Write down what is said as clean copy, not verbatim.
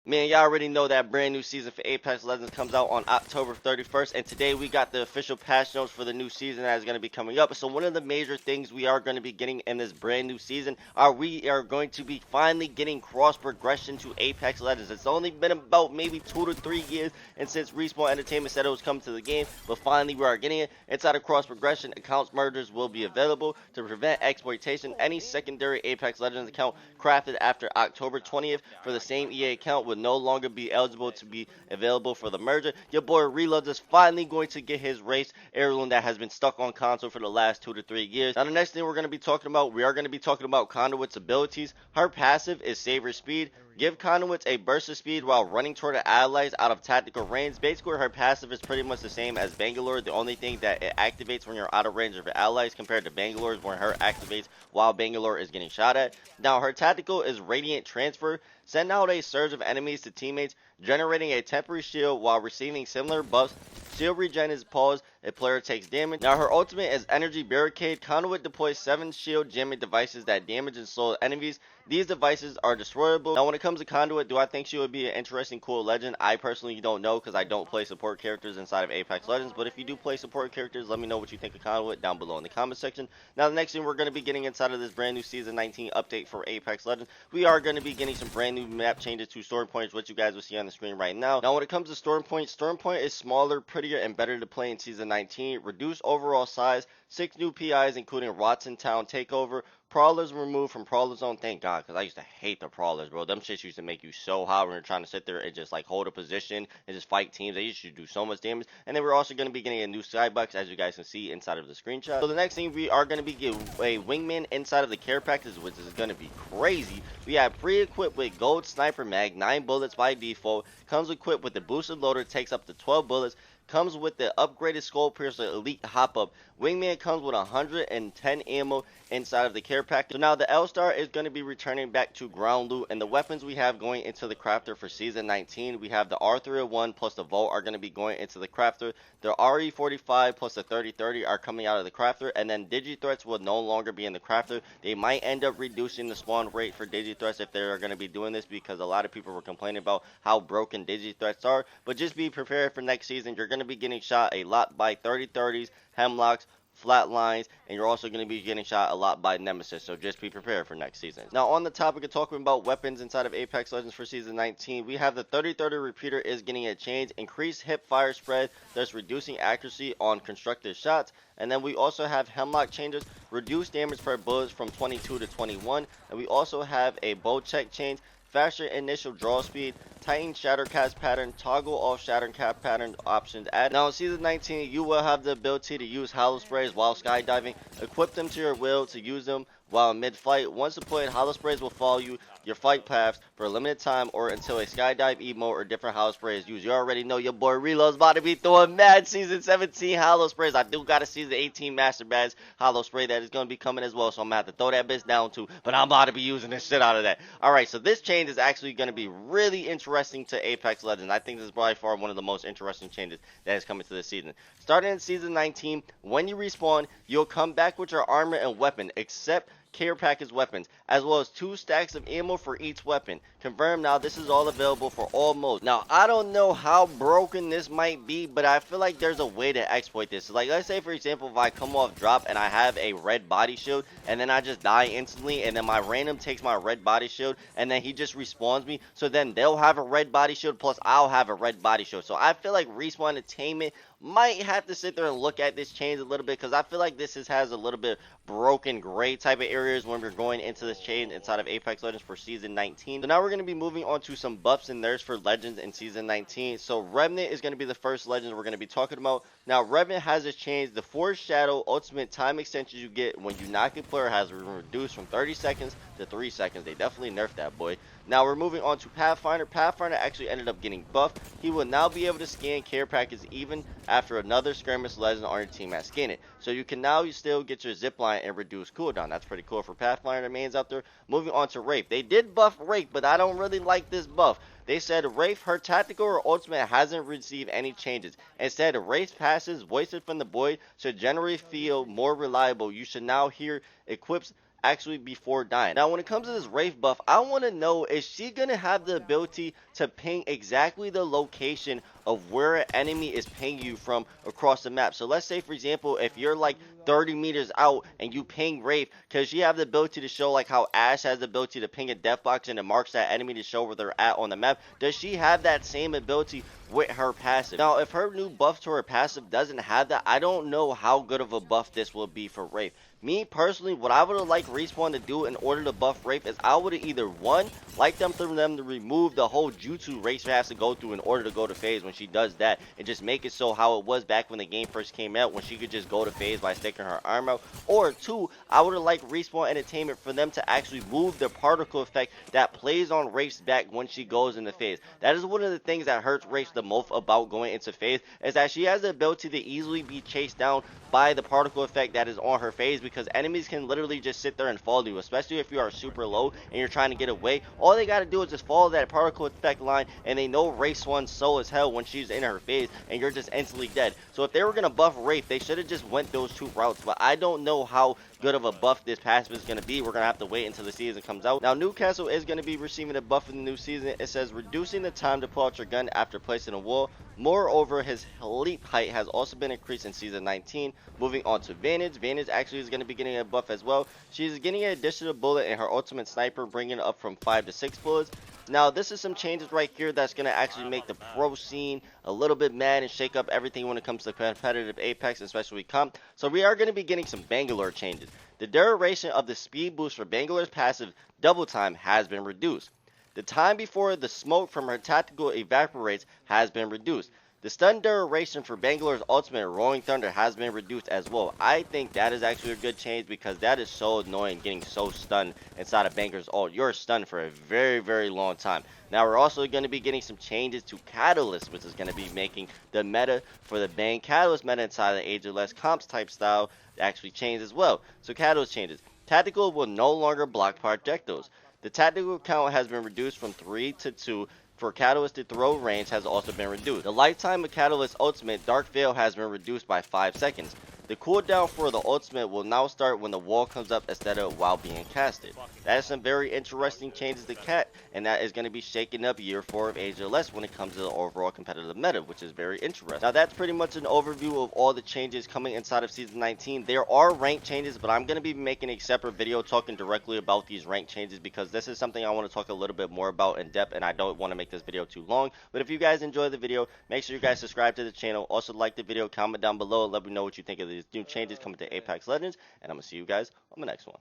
Man, y'all already know that brand new season for Apex Legends comes out on October 31st, and today we got the official patch notes for the new season that is going to be coming up. So one of the major things we are going to be getting in this brand new season we are going to be finally getting cross progression to Apex Legends. It's only been about maybe 2 to 3 years and since Respawn Entertainment said it was coming to the game, but finally we are getting it. Inside of cross progression, accounts mergers will be available to prevent exploitation. Any secondary Apex Legends account crafted after October 20th for the same EA account would no longer be eligible to be available for the merger. Your boy Reloads is finally going to get his race heirloom that has been stuck on console for the last 2 to 3 years. Now the next thing we're going to be talking about, we are going to be talking about Conduit's abilities. Her passive is Saver Speed. Give Conduits a burst of speed while running toward the allies out of tactical range. Basically, her passive is pretty much the same as Bangalore. The only thing that it activates when you're out of range of your allies compared to Bangalore's, when her activates while Bangalore is getting shot at. Now, her tactical is Radiant Transfer. Send out a surge of enemies to teammates, generating a temporary shield while receiving similar buffs. Shield regen is paused if player takes damage. Now her ultimate is Energy Barricade. Conduit deploys 7 shield jamming devices that damage and slow enemies. These devices are destroyable. Now when it comes to Conduit, do I think she would be an interesting, cool legend? I personally don't know because I don't play support characters inside of Apex Legends. But if you do play support characters, let me know what you think of Conduit down below in the comment section. Now the next thing we're going to be getting inside of this brand new Season 19 update for Apex Legends, we are going to be getting some brand new map changes to Storm Points, which you guys will see on the screen right now. Now when it comes to Storm Point is smaller, prettier, and better to play in Season 19. Reduced overall size, 6 new PIs including Watson Town Takeover. Prowlers removed from Prowler Zone, thank God, because I used to hate the Prowlers, bro. Them shits used to make you so hot when you're trying to sit there and just like hold a position and just fight teams. They used to do so much damage. And then we're also going to be getting a new skybox, as you guys can see inside of the screenshot. So the next thing we are going to be getting a wingman inside of the care package, which is going to be crazy. We have pre-equipped with gold sniper mag, 9 bullets by default. Comes equipped with the boosted loader, takes up to 12 bullets. Comes with the upgraded Skull Piercer Elite Hop-Up. Wingman comes with 110 ammo inside of the care package. So now the L-Star is going to be returning back to ground loot, and the weapons we have going into the crafter for Season 19, we have the R301 plus the Volt are going to be going into the crafter. The RE45 plus the 3030 are coming out of the crafter, and then Digi-Threats will no longer be in the crafter. They might end up reducing the spawn rate for Digi-Threats if they're going to be doing this, because a lot of people were complaining about how broken Digi-Threats are. But just be prepared for next season. You're going to be getting shot a lot by 3030s, Hemlocks, Flatlines, and you're also going to be getting shot a lot by Nemesis, so just be prepared for next season. Now on the topic of talking about weapons inside of Apex Legends for Season 19, we have the 3030 repeater is getting a change, increased hip fire spread, thus reducing accuracy on constructed shots. And then we also have Hemlock changes, reduced damage per bullets from 22 to 21, and we also have a bow check change, faster initial draw speed, tighten Shattercast pattern, toggle off Shattercast pattern options added. Now in Season 19, you will have the ability to use hollow sprays while skydiving. Equip them to your will to use them while mid-flight. Once deployed, hollow sprays will follow your flight paths for a limited time or until a skydive emote or different hollow spray is used. You already know your boy Reload's about to be throwing mad Season 17 hollow sprays. I do got a Season 18 Master Badge hollow spray that is going to be coming as well, so I'm going to have to throw that bitch down too, but I'm about to be using the shit out of that. Alright, so this change is actually going to be really interesting to Apex Legends. I think this is by far one of the most interesting changes that is coming to this season. Starting in Season 19, when you respawn, you'll come back with your armor and weapon, except care package weapons, as well as 2 stacks of ammo for each weapon. Confirmed. Now this is all available for all modes. Now I don't know how broken this might be, but I feel like there's a way to exploit this. Like let's say for example, if I come off drop and I have a red body shield and then I just die instantly, and then my random takes my red body shield and then he just respawns me, so then they'll have a red body shield plus I'll have a red body shield. So I feel like Respawn Entertainment might have to sit there and look at this change a little bit, because I feel like this has a little bit broken gray type of areas when we're going into this change inside of Apex Legends for Season 19. So now we're going to be moving on to some buffs and nerfs for Legends in Season 19. So Revenant is going to be the first Legend we're going to be talking about. Now Revenant has this change. The Force Shadow ultimate time extension you get when you knock a player has been reduced from 30 seconds to 3 seconds. They definitely nerfed that boy. Now we're moving on to Pathfinder. Pathfinder actually ended up getting buffed. He will now be able to scan care packages even after another skirmish legend on your team has scanned it. So you can now still get your zipline and reduce cooldown. That's pretty cool for Pathfinder mains out there. Moving on to Wraith. They did buff Wraith, but I don't really like this buff. They said Wraith, her tactical or ultimate hasn't received any changes. Instead, Wraith passes voiced from the void should generally feel more reliable. You should now hear equips actually before dying. Now when it comes to this Wraith buff, I want to know, is she going to have the ability to ping exactly the location of where an enemy is pinging you from across the map? So let's say, for example, if you're like 30 meters out and you ping Wraith, because you have the ability to show like how Ashe has the ability to ping a death box and it marks that enemy to show where they're at on the map. Does she have that same ability with her passive? Now if her new buff to her passive doesn't have that, I don't know how good of a buff this will be for Wraith. Me personally, what I would have liked Respawn to do in order to buff Wraith is I would have either one, like them for them to remove the whole jutsu Wraith has to go through in order to go to phase when she does that, and just make it so how it was back when the game first came out, when she could just go to phase by sticking her arm out. Or two, I would have liked Respawn Entertainment for them to actually move the particle effect that plays on Wraith's back when she goes into phase. That is one of the things that hurts Wraith the most about going into phase, is that she has the ability to easily be chased down by the particle effect that is on her phase, because enemies can literally just sit there and follow you, especially if you are super low and you're trying to get away. All they got to do is just follow that particle effect line, and they know Wraith one's slow as hell when she's in her phase, and you're just instantly dead. So if they were going to buff Wraith, they should have just went those two routes, but I don't know how good of a buff this passive is going to be. We're going to have to wait until the season comes out. Now Newcastle is going to be receiving a buff in the new season. It says reducing the time to pull out your gun after placing a wall. Moreover, his leap height has also been increased in season 19. Moving on to Vantage. Vantage actually is going to be getting a buff as well. She's getting an additional bullet in her ultimate sniper, bringing it up from 5 to 6 bullets. Now this is some changes right here that's going to actually make the pro scene a little bit mad and shake up everything when it comes to competitive Apex, especially comp. So we are going to be getting some Bangalore changes. The duration of the speed boost for Bangalore's passive double time has been reduced. The time before the smoke from her tactical evaporates has been reduced. The stun duration for Bangalore's ultimate Rolling Thunder has been reduced as well. I think that is actually a good change, because that is so annoying getting so stunned inside of Bangalore's ult. You're stunned for a very, very long time. Now we're also going to be getting some changes to Catalyst, which is going to be making the meta for the Bang Catalyst meta inside of the Age of Less comps type style actually change as well. So Catalyst changes. Tactical will no longer block projectiles. The tactical count has been reduced from 3 to 2. For Catalyst to throw range has also been reduced. The lifetime of Catalyst's ultimate Dark Veil has been reduced by 5 seconds. The cooldown for the ultimate will now start when the wall comes up instead of while being casted. That is some very interesting changes to Cat, and that is going to be shaking up year 4 of Age of Less when it comes to the overall competitive meta, which is very interesting. Now that's pretty much an overview of all the changes coming inside of Season 19. There are rank changes, but I'm going to be making a separate video talking directly about these rank changes, because this is something I want to talk a little bit more about in depth, and I don't want to make this video too long. But if you guys enjoy the video, make sure you guys subscribe to the channel. Also like the video, comment down below, and let me know what you think of these new changes coming to Apex Legends, and I'm going to see you guys on the next one.